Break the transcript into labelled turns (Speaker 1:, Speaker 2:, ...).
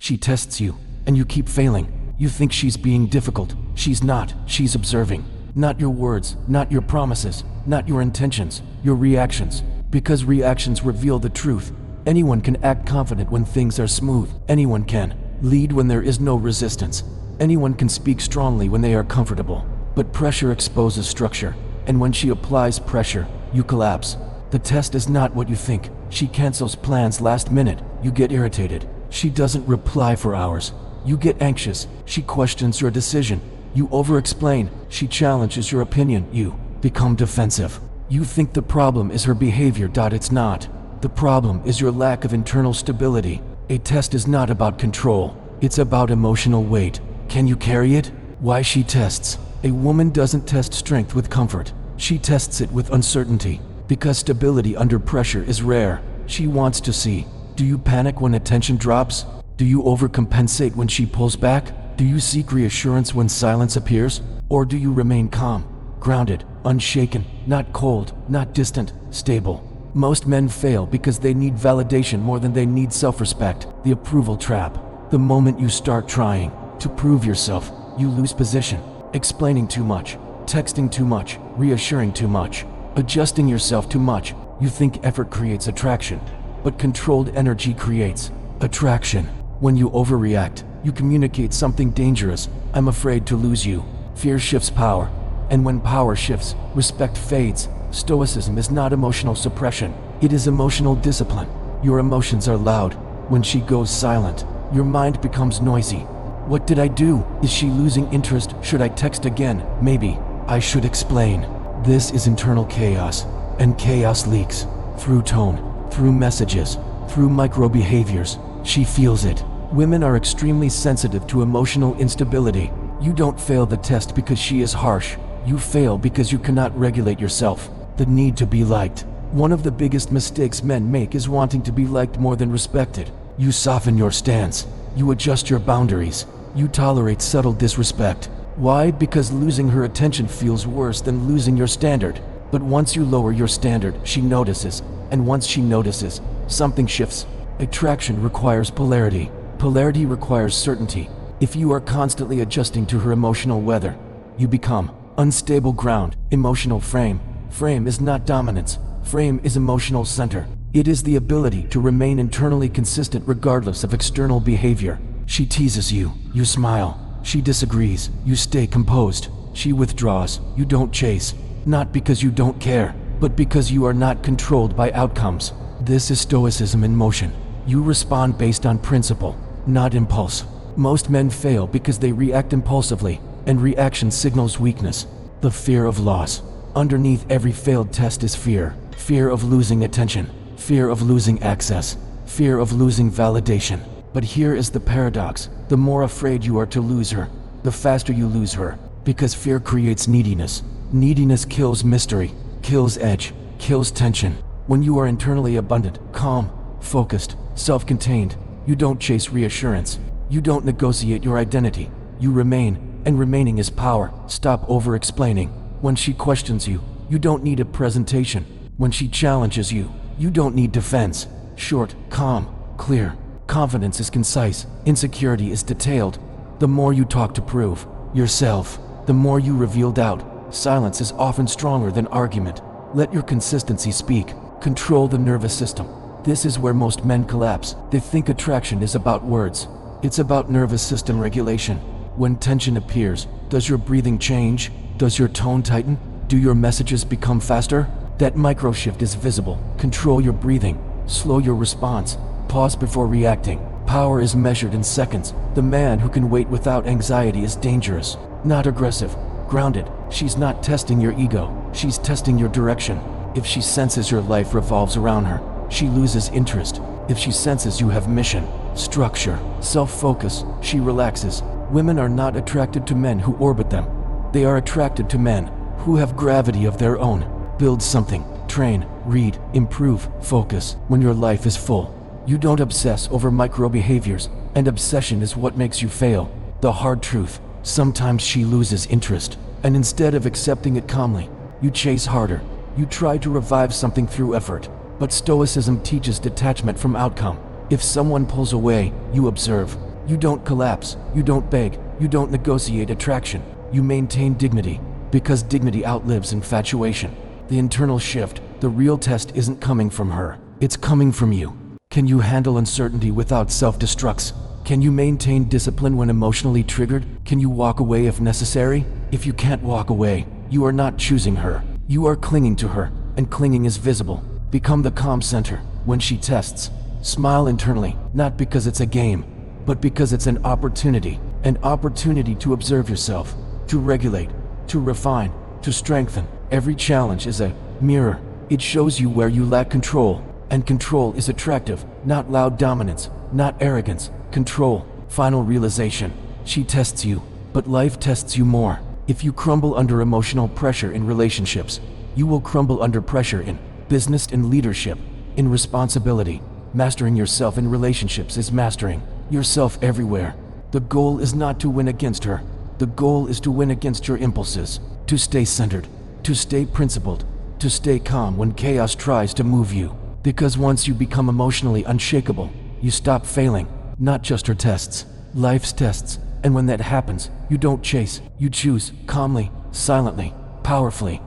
Speaker 1: She tests you, and you keep failing. You think she's being difficult. She's not. She's observing. Not your words, not your promises, not your intentions, your reactions. Because reactions reveal the truth. Anyone can act confident when things are smooth. Anyone can lead when there is no resistance. Anyone can speak strongly when they are comfortable. But pressure exposes structure, and when she applies pressure, you collapse. The test is not what you think. She cancels plans last minute. You get irritated. She doesn't reply for hours. You get anxious. She questions your decision. You over-explain. She challenges your opinion. You become defensive. You think the problem is her behavior. It's not. The problem is your lack of internal stability. A test is not about control. It's about emotional weight. Can you carry it? Why she tests. A woman doesn't test strength with comfort. She tests it with uncertainty. Because stability under pressure is rare. She wants to see. Do you panic when attention drops? Do you overcompensate when she pulls back? Do you seek reassurance when silence appears? Or do you remain calm, grounded, unshaken, not cold, not distant, stable? Most men fail because they need validation more than they need self-respect. The approval trap. The moment you start trying to prove yourself, you lose position. Explaining too much, texting too much, reassuring too much, adjusting yourself too much. You think effort creates attraction, but controlled energy creates attraction. When you overreact, you communicate something dangerous. I'm afraid to lose you. Fear shifts power. And when power shifts, respect fades. Stoicism is not emotional suppression. It is emotional discipline. Your emotions are loud. When she goes silent, your mind becomes noisy. What did I do? Is she losing interest? Should I text again? Maybe. I should explain. This is internal chaos. And chaos leaks. Through tone, through messages, through micro behaviors. She feels it. Women are extremely sensitive to emotional instability. You don't fail the test because she is harsh. You fail because you cannot regulate yourself. The need to be liked. One of the biggest mistakes men make is wanting to be liked more than respected. You soften your stance. You adjust your boundaries. You tolerate subtle disrespect. Why? Because losing her attention feels worse than losing your standard. But once you lower your standard, she notices. And once she notices, something shifts. Attraction requires polarity. Polarity requires certainty. If you are constantly adjusting to her emotional weather, you become unstable ground. Emotional frame. Frame is not dominance. Frame is emotional center. It is the ability to remain internally consistent regardless of external behavior. She teases you. You smile. She disagrees. You stay composed. She withdraws. You don't chase. Not because you don't care, but because you are not controlled by outcomes. This is stoicism in motion. You respond based on principle, not impulse. Most men fail because they react impulsively, and reaction signals weakness. The fear of loss. Underneath every failed test is fear. Fear of losing attention. Fear of losing access. Fear of losing validation. But here is the paradox. The more afraid you are to lose her, the faster you lose her. Because fear creates neediness. Neediness kills mystery, kills edge, kills tension. When you are internally abundant, calm, focused, self-contained, you don't chase reassurance. You don't negotiate your identity. You remain, and remaining is power. Stop over-explaining. When she questions you, you don't need a presentation. When she challenges you, you don't need defense. Short, calm, clear. Confidence is concise. Insecurity is detailed. The more you talk to prove yourself, the more you reveal doubt. Silence is often stronger than argument. Let your consistency speak. Control the nervous system. This is where most men collapse. They think attraction is about words. It's about nervous system regulation. When tension appears, does your breathing change? Does your tone tighten? Do your messages become faster? That micro shift is visible. Control your breathing. Slow your response. Pause before reacting. Power is measured in seconds. The man who can wait without anxiety is dangerous, not aggressive. Grounded. She's not testing your ego. She's testing your direction. If she senses your life revolves around her, she loses interest. If she senses you have mission, structure, self-focus, she relaxes. Women are not attracted to men who orbit them. They are attracted to men who have gravity of their own. Build something, train, read, improve, focus. When your life is full, you don't obsess over micro behaviors, and obsession is what makes you fail. The hard truth. Sometimes she loses interest, and instead of accepting it calmly, you chase harder. You try to revive something through effort. But Stoicism teaches detachment from outcome. If someone pulls away, you observe. You don't collapse, you don't beg, you don't negotiate attraction. You maintain dignity, because dignity outlives infatuation. The internal shift, the real test isn't coming from her, it's coming from you. Can you handle uncertainty without self-destructs? Can you maintain discipline when emotionally triggered? Can you walk away if necessary? If you can't walk away, you are not choosing her. You are clinging to her, and clinging is visible. Become the calm center when she tests. Smile internally, not because it's a game, but because it's an opportunity to observe yourself, to regulate, to refine, to strengthen. Every challenge is a mirror. It shows you where you lack control, and control is attractive, not loud dominance, not arrogance. Control. Final realization. She tests you, but life tests you more. If you crumble under emotional pressure in relationships, you will crumble under pressure in business and leadership, in responsibility. Mastering yourself in relationships is mastering yourself everywhere. The goal is not to win against her. The goal is to win against your impulses, to stay centered, to stay principled, to stay calm when chaos tries to move you. Because once you become emotionally unshakable, you stop failing. Not just her tests, life's tests. And when that happens, you don't chase, you choose, calmly, silently, powerfully.